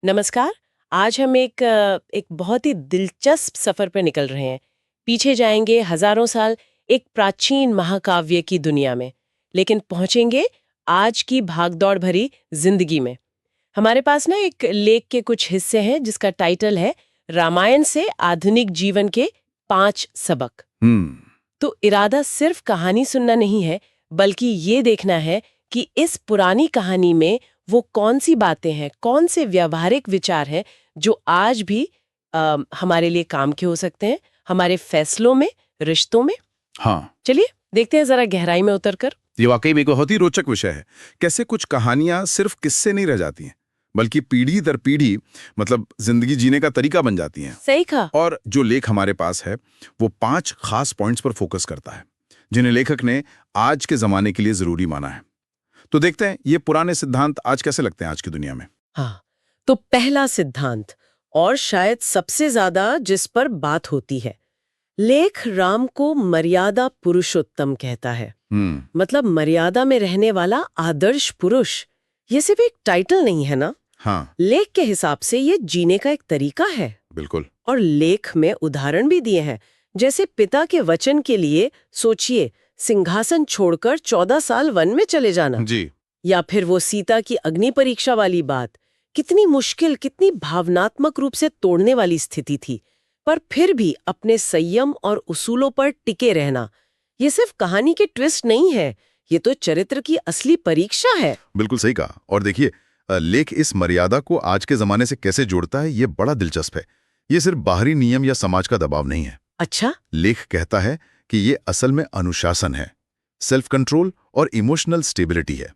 नमस्कार। आज हम एक बहुत ही दिलचस्प सफर पर निकल रहे हैं। पीछे जाएंगे हजारों साल एक प्राचीन महाकाव्य की दुनिया में, लेकिन पहुंचेंगे आज की भागदौड़ भरी जिंदगी में। हमारे पास ना एक लेख के कुछ हिस्से हैं जिसका टाइटल है रामायण से आधुनिक जीवन के 5 सबक। तो इरादा सिर्फ कहानी सुनना नहीं है, बल्कि ये देखना है कि इस पुरानी कहानी में वो कौन सी बातें हैं, कौन से व्यावहारिक विचार हैं जो आज भी हमारे लिए काम के हो सकते हैं, हमारे फैसलों में, रिश्तों में। हाँ, चलिए देखते हैं जरा गहराई में उतरकर। ये वाकई में एक बहुत ही रोचक विषय है। कैसे कुछ कहानियां सिर्फ किस्से नहीं रह जाती हैं, बल्कि पीढ़ी दर पीढ़ी मतलब जिंदगी जीने का तरीका बन जाती हैं। सही कहा। और जो लेख हमारे पास है वो 5 खास पॉइंट्स पर फोकस करता है जिन्हें लेखक ने आज के जमाने के लिए जरूरी माना है। तो देखते हैं ये पुराने सिद्धांत आज कैसे लगते हैं आज की दुनिया में। हाँ, तो पहला सिद्धांत, और शायद सबसे ज्यादा जिस पर बात होती है, लेख राम को मर्यादा पुरुषोत्तम कहता है। मतलब मर्यादा में रहने वाला आदर्श पुरुष। ये सिर्फ एक टाइटल नहीं है ना। हाँ, लेख के हिसाब से ये जीने का एक तरीका है। बिल्कुल। और लेख में उदाहरण भी दिए हैं, जैसे पिता के वचन के लिए सोचिए सिंहासन छोड़कर 14 साल वन में चले जाना जी। या फिर वो सीता की अग्नि परीक्षा वाली बात। कितनी मुश्किल, कितनी भावनात्मक रूप से तोड़ने वाली स्थिति थी, पर फिर भी अपने संयम और उसूलों पर टिके रहना। ये सिर्फ कहानी के ट्विस्ट नहीं है, ये तो चरित्र की असली परीक्षा है। बिल्कुल सही कहा। और देखिए लेख इस मर्यादा को आज के जमाने से कैसे जोड़ता है, ये बड़ा दिलचस्प है। ये सिर्फ बाहरी नियम या समाज का दबाव नहीं है। अच्छा। लेख कहता है कि ये असल में अनुशासन है, सेल्फ कंट्रोल और इमोशनल स्टेबिलिटी है।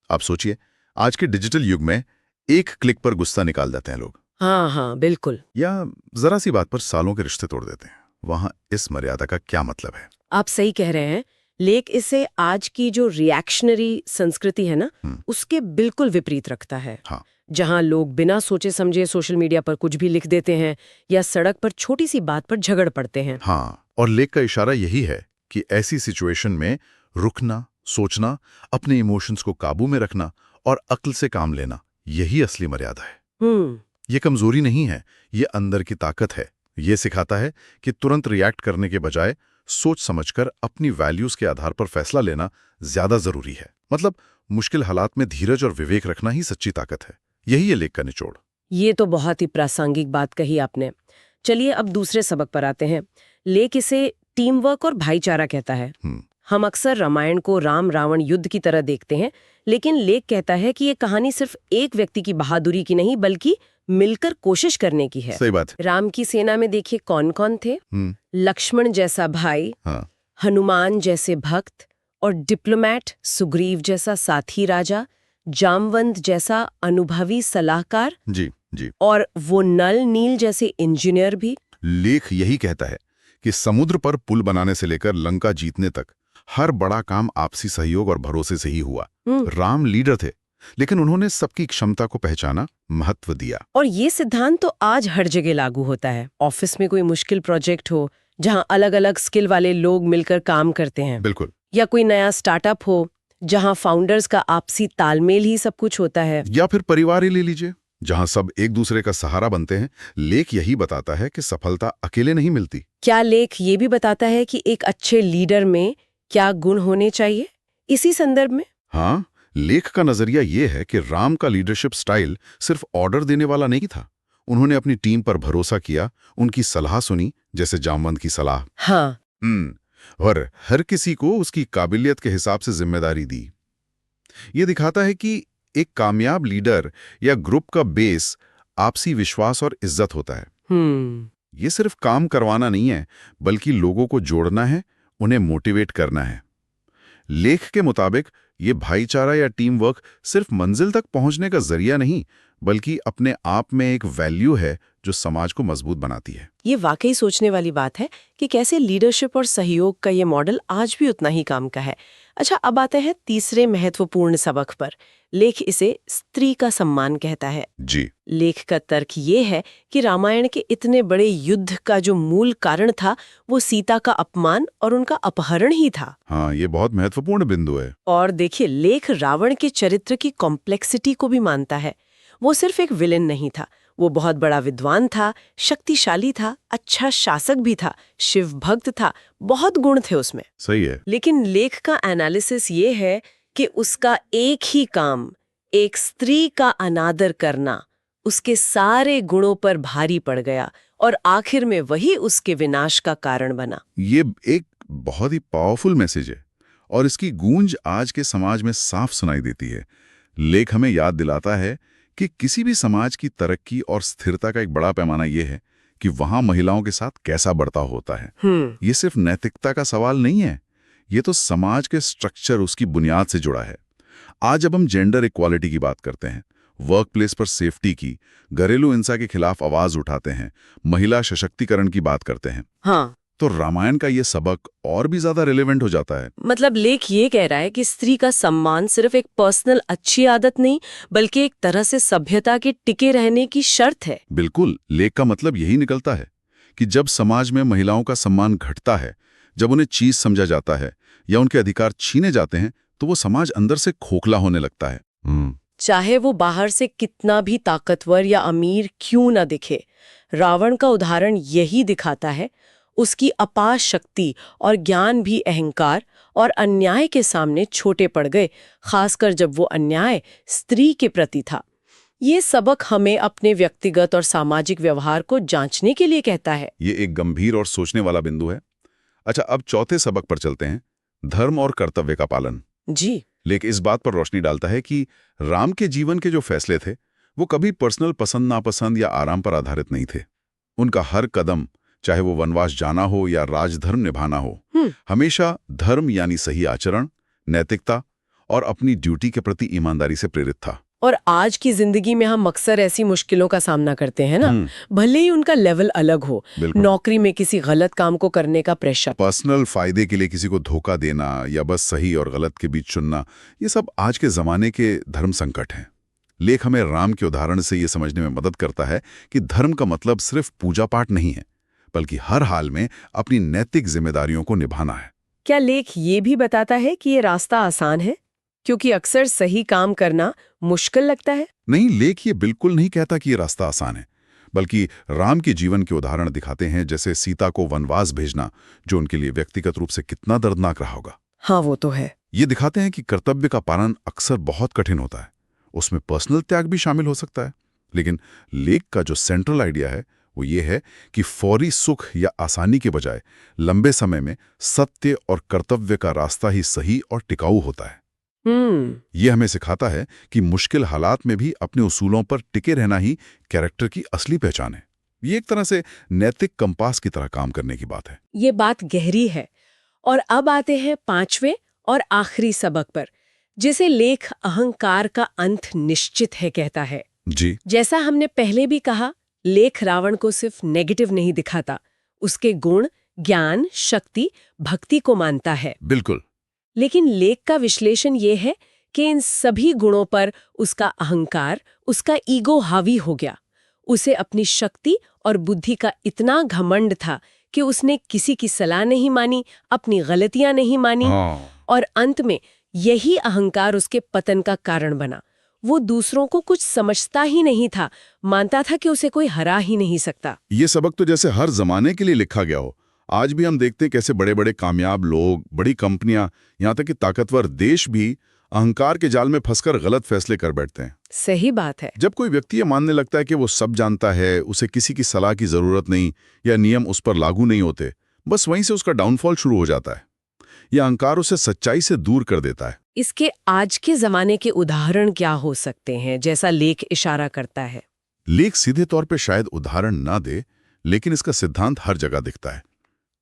आप सोचिए, आज के डिजिटल युग में एक क्लिक पर गुस्सा निकाल देते हैं लोग, हाँ हाँ बिल्कुल। या जरा सी बात पर सालों के रिश्ते तोड़ देते हैं। वहां इस मर्यादा का क्या मतलब है? आप सही कह रहे हैं। लेख इसे आज की जो रिएक्शनरी संस्कृति है ना, उसके बिल्कुल विपरीत रखता है। हाँ। जहां लोग बिना सोचे समझे सोशल मीडिया पर कुछ भी लिख देते हैं या सड़क पर छोटी सी बात पर झगड़ पड़ते हैं। हाँ, और लेख का इशारा यही है कि ऐसी सिचुएशन में रुकना, सोचना, अपने इमोशंस को काबू में रखना और अक्ल से काम लेना, यही असली मर्यादा है। ये कमजोरी नहीं है, ये अंदर की ताकत है। ये सिखाता है कि तुरंत रिएक्ट करने के बजाय सोच समझकर अपनी वैल्यूज के आधार पर फैसला लेना ज्यादा जरूरी है। मतलब मुश्किल हालात में धीरज और विवेक रखना ही सच्ची ताकत है। यही है लेख का निचोड़। ये तो बहुत ही प्रासंगिक बात कही आपने। चलिए अब दूसरे सबक पर आते हैं। लेख इसे टीम वर्क और भाईचारा कहता है। हम अक्सर रामायण को राम रावण युद्ध की तरह देखते हैं, लेकिन लेख कहता है कि ये कहानी सिर्फ एक व्यक्ति की बहादुरी की नहीं, बल्कि मिलकर कोशिश करने की है। सही बात। राम की सेना में देखिए कौन कौन थे। लक्ष्मण जैसा भाई, हाँ। हनुमान जैसे भक्त, और डिप्लोमैट सुग्रीव जैसा साथी राजा, जामवंत जैसा अनुभवी सलाहकार, जी जी। और वो नल नील जैसे इंजीनियर भी। लेख यही कहता है कि समुद्र पर पुल बनाने से लेकर लंका जीतने तक हर बड़ा काम आपसी सहयोग और भरोसे से ही हुआ। राम लीडर थे, लेकिन उन्होंने सबकी क्षमता को पहचाना, महत्व दिया। और ये सिद्धांत तो आज हर जगह लागू होता है। ऑफिस में कोई मुश्किल प्रोजेक्ट हो जहां अलग अलग स्किल वाले लोग मिलकर काम करते हैं। बिल्कुल। या कोई नया स्टार्टअप हो जहां फाउंडर्स का आपसी तालमेल ही सब कुछ होता है। या फिर परिवार ही ले लीजिए, जहां सब एक दूसरे का सहारा बनते हैं। लेख यही बताता है कि सफलता अकेले नहीं मिलती। क्या लेख ये भी बताता है कि एक अच्छे लीडर में क्या गुण होने चाहिए इसी संदर्भ में? हाँ, लेख का नजरिया ये है कि राम का लीडरशिप स्टाइल सिर्फ ऑर्डर देने वाला नहीं था। उन्होंने अपनी टीम पर भरोसा किया, उनकी सलाह सुनी, जैसे जामवंत की सलाह। हाँ। और हर किसी को उसकी काबिलियत के हिसाब से जिम्मेदारी दी। ये दिखाता है कि एक कामयाब लीडर या ग्रुप का बेस आपसी विश्वास और इज्जत होता है। ये सिर्फ काम करवाना नहीं है, बल्कि लोगों को जोड़ना है, उन्हें मोटिवेट करना है। लेख के मुताबिक ये भाईचारा या टीम वर्क सिर्फ मंजिल तक पहुंचने का जरिया नहीं, बल्कि अपने आप में एक वैल्यू है जो समाज को मजबूत बनाती है। ये वाकई सोचने वाली बात है कि कैसे लीडरशिप और सहयोग का ये मॉडल आज भी उतना ही काम का है। अच्छा, अब आते हैं तीसरे महत्वपूर्ण सबक पर। लेख इसे स्त्री का सम्मान कहता है। जी। लेख का तर्क ये है कि रामायण के इतने बड़े युद्ध का जो मूल कारण था वो सीता का अपमान और उनका अपहरण ही था। हाँ, ये बहुत महत्वपूर्ण बिंदु है। और देखिए, लेख रावण के चरित्र की कॉम्प्लेक्सिटी को भी मानता है। वो सिर्फ एक विलेन नहीं था, वो बहुत बड़ा विद्वान था, शक्तिशाली था, अच्छा शासक भी था, शिव भक्त था, बहुत गुण थे उसमें। सही है। लेकिन लेख का एनालिसिस ये है कि उसका एक ही काम, एक स्त्री का अनादर करना, उसके सारे गुणों पर भारी पड़ गया और आखिर में वही उसके विनाश का कारण बना। ये एक बहुत ही पावरफुल मैसेज है और इसकी गूंज आज के समाज में साफ सुनाई देती है। लेख हमें याद दिलाता है कि किसी भी समाज की तरक्की और स्थिरता का एक बड़ा पैमाना ये है कि वहां महिलाओं के साथ कैसा बर्ताव होता है। ये सिर्फ नैतिकता का सवाल नहीं है, ये तो समाज के स्ट्रक्चर, उसकी बुनियाद से जुड़ा है। आज जब हम जेंडर इक्वालिटी की बात करते हैं, वर्क प्लेस पर सेफ्टी की, घरेलू हिंसा के खिलाफ आवाज उठाते हैं, महिला सशक्तिकरण की बात करते हैं, हाँ, तो रामायण का ये सबक और भी ज्यादा रिलेवेंट हो जाता है। मतलब लेख ये कह रहा है कि स्त्री का सम्मान सिर्फ एक पर्सनल अच्छी आदत नहीं, बल्कि एक तरह से सभ्यता के टिके रहने की शर्त है। बिल्कुल, लेख का मतलब यही निकलता है कि जब समाज में महिलाओं का सम्मान घटता है, जब उन्हें चीज समझा जाता है या उनके अधिकार छीने जाते हैं, तो वो समाज अंदर से खोखला होने लगता है। चाहे वो बाहर से कितना भी ताकतवर या अमीर क्यों न दिखे। रावण का उदाहरण यही दिखाता है, उसकी अपार शक्ति और ज्ञान भी अहंकार और अन्याय के सामने छोटे पड़ गए, खासकर जब वो अन्याय स्त्री के प्रति था। ये सबक हमें अपने व्यक्तिगत और सामाजिक व्यवहार को जांचने के लिए कहता है। ये एक गंभीर और सोचने वाला बिंदु है। अच्छा, अब चौथे सबक पर चलते हैं, धर्म और कर्तव्य का पालन। जी। लेकिन इस बात पर रोशनी डालता है कि राम के जीवन के जो फैसले थे, वो कभी पर्सनल पसंद नापसंद या आराम पर आधारित नहीं थे। उनका हर कदम, चाहे वो वनवास जाना हो या राजधर्म निभाना हो, हमेशा धर्म यानी सही आचरण, नैतिकता और अपनी ड्यूटी के प्रति ईमानदारी से प्रेरित था। और आज की जिंदगी में हम अक्सर ऐसी मुश्किलों का सामना करते हैं ना, भले ही उनका लेवल अलग हो, नौकरी में किसी गलत काम को करने का प्रेशर, पर्सनल फायदे के लिए किसी को धोखा देना या बस सही और गलत के बीच चुनना, ये सब आज के जमाने के धर्म संकट हैं। लेख हमें राम के उदाहरण से ये समझने में मदद करता है कि धर्म का मतलब सिर्फ पूजा पाठ नहीं है, बल्कि हर हाल में अपनी नैतिक जिम्मेदारियों को निभाना है। क्या लेख ये भी बताता है कि ये रास्ता आसान है, क्योंकि अक्सर सही काम करना मुश्किल लगता है? नहीं, लेख ये बिल्कुल नहीं कहता कि ये रास्ता आसान है, बल्कि राम के जीवन के उदाहरण दिखाते हैं, जैसे सीता को वनवास भेजना, जो उनके लिए व्यक्तिगत रूप से कितना दर्दनाक रहा होगा। हाँ, वो तो है। ये दिखाते हैं कि कर्तव्य का पालन अक्सर बहुत कठिन होता है, उसमें पर्सनल त्याग भी शामिल हो सकता है। लेकिन लेख का जो सेंट्रल आइडिया है वो ये है कि फौरी सुख या आसानी के बजाय लंबे समय में सत्य और कर्तव्य का रास्ता ही सही और टिकाऊ होता है। ये हमें सिखाता है कि मुश्किल हालात में भी अपने उसूलों पर टिके रहना ही कैरेक्टर की असली पहचान है। ये एक तरह से नैतिक कंपास की तरह काम करने की बात है। ये बात गहरी है। और अब आते हैं पांचवें और आखिरी सबक पर, जिसे लेख अहंकार का अंत निश्चित है कहता है। जी, जैसा हमने पहले भी कहा, लेख रावण को सिर्फ नेगेटिव नहीं दिखाता, उसके गुण, ज्ञान, शक्ति, भक्ति को मानता है। बिल्कुल। लेकिन लेख का विश्लेषण ये है कि इन सभी गुणों पर उसका अहंकार, उसका ईगो हावी हो गया। उसे अपनी शक्ति और बुद्धि का इतना घमंड था कि उसने किसी की सलाह नहीं मानी, अपनी गलतियां नहीं मानी। और अंत में यही अहंकार उसके पतन का कारण बना। वो दूसरों को कुछ समझता ही नहीं था, मानता था कि उसे कोई हरा ही नहीं सकता। ये सबक तो जैसे हर जमाने के लिए लिखा गया हो। आज भी हम देखते हैं कैसे बड़े बड़े कामयाब लोग, बड़ी कंपनियां, यहाँ तक कि ताकतवर देश भी अहंकार के जाल में फंसकर गलत फैसले कर बैठते हैं। सही बात है। जब कोई व्यक्ति ये मानने लगता है कि वो सब जानता है, उसे किसी की सलाह की जरूरत नहीं या नियम उस पर लागू नहीं होते, बस वहीं से उसका डाउनफॉल शुरू हो जाता है। यह अहंकार उसे सच्चाई से दूर कर देता है। इसके आज के जमाने के उदाहरण क्या हो सकते हैं, जैसा लेख इशारा करता है? लेख सीधे तौर पे शायद उदाहरण ना दे, लेकिन इसका सिद्धांत हर जगह दिखता है।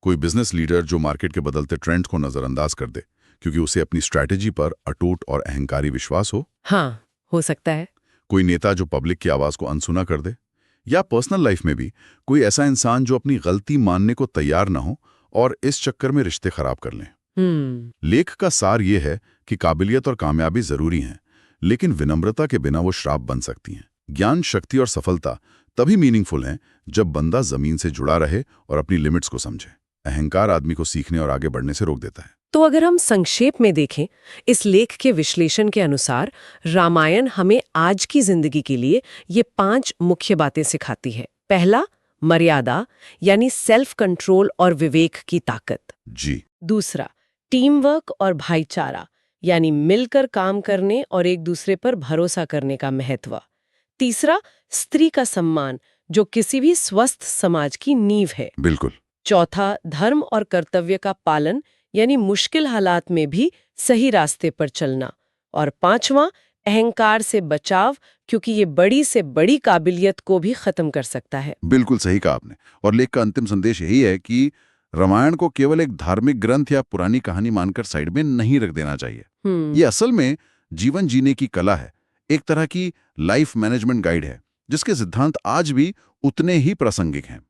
कोई बिजनेस लीडर जो मार्केट के बदलते ट्रेंड्स को नजरअंदाज कर दे क्योंकि उसे अपनी स्ट्रैटेजी पर अटूट और अहंकारी विश्वास हो। हाँ, हो सकता है। कोई नेता जो पब्लिक की आवाज को अनसुना कर दे, या पर्सनल लाइफ में भी कोई ऐसा इंसान जो अपनी गलती मानने को तैयार ना हो और इस चक्कर में रिश्ते खराब कर लें। लेख का सार ये है कि काबिलियत और कामयाबी जरूरी हैं, लेकिन विनम्रता के बिना वो श्राप बन सकती हैं। ज्ञान, शक्ति और सफलता तभी मीनिंगफुल हैं जब बंदा जमीन से जुड़ा रहे और अपनी लिमिट्स को समझे। अहंकार आदमी को सीखने और आगे बढ़ने से रोक देता है। तो अगर हम संक्षेप में देखें, इस लेख के विश्लेषण के अनुसार रामायण हमें आज की जिंदगी के लिए ये 5 मुख्य बातें सिखाती है। पहला, मर्यादा यानी सेल्फ कंट्रोल और विवेक की ताकत। जी। दूसरा, टीम वर्क और भाईचारा यानी मिलकर काम करने और एक दूसरे पर भरोसा करने का महत्व। तीसरा, स्त्री का सम्मान जो किसी भी स्वस्थ समाज की नींव है। बिल्कुल। चौथा, धर्म और कर्तव्य का पालन यानी मुश्किल हालात में भी सही रास्ते पर चलना। और पांचवा, अहंकार से बचाव, क्योंकि ये बड़ी से बड़ी काबिलियत को भी खत्म कर सकता है। बिल्कुल सही कहा आपने। और लेख का अंतिम संदेश यही है कि रामायण को केवल एक धार्मिक ग्रंथ या पुरानी कहानी मानकर साइड में नहीं रख देना चाहिए। ये असल में जीवन जीने की कला है, एक तरह की लाइफ मैनेजमेंट गाइड है, जिसके सिद्धांत आज भी उतने ही प्रासंगिक हैं।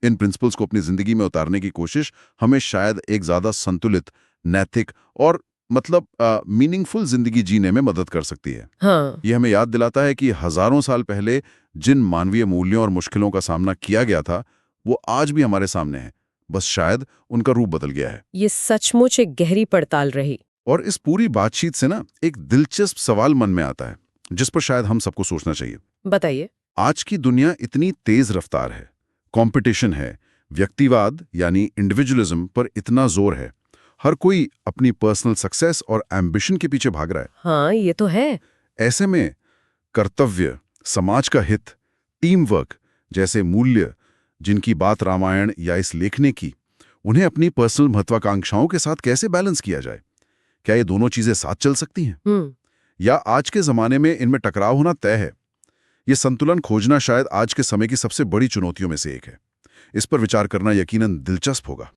इन प्रिंसिपल्स को अपनी जिंदगी में उतारने की कोशिश हमें शायद एक ज्यादा संतुलित, नैतिक और मीनिंगफुल जिंदगी जीने में मदद कर सकती है। हाँ। ये हमें याद दिलाता है कि हजारों साल पहले जिन मानवीय मूल्यों और मुश्किलों का सामना किया गया था, वो आज भी हमारे सामने है, बस शायद उनका रूप बदल गया है। ये सचमुच एक गहरी पड़ताल रही। और इस पूरी बातचीत से ना एक दिलचस्प सवाल मन में आता है, जिस पर शायद हम सबको सोचना चाहिए। बताइए। आज की दुनिया इतनी तेज रफ्तार है, कंपटीशन है, व्यक्तिवाद यानी इंडिविजुअलिज्म पर इतना जोर है, हर कोई अपनी पर्सनल सक्सेस और एम्बिशन के पीछे भाग रहा है। हाँ, ये तो है। ऐसे में कर्तव्य, समाज का हित, टीम वर्क जैसे मूल्य जिनकी बात रामायण या इस लेख ने की, उन्हें अपनी पर्सनल महत्वाकांक्षाओं के साथ कैसे बैलेंस किया जाए? क्या ये दोनों चीजें साथ चल सकती हैं? या आज के जमाने में इनमें टकराव होना तय है? ये संतुलन खोजना शायद आज के समय की सबसे बड़ी चुनौतियों में से एक है। इस पर विचार करना यकीनन दिलचस्प होगा।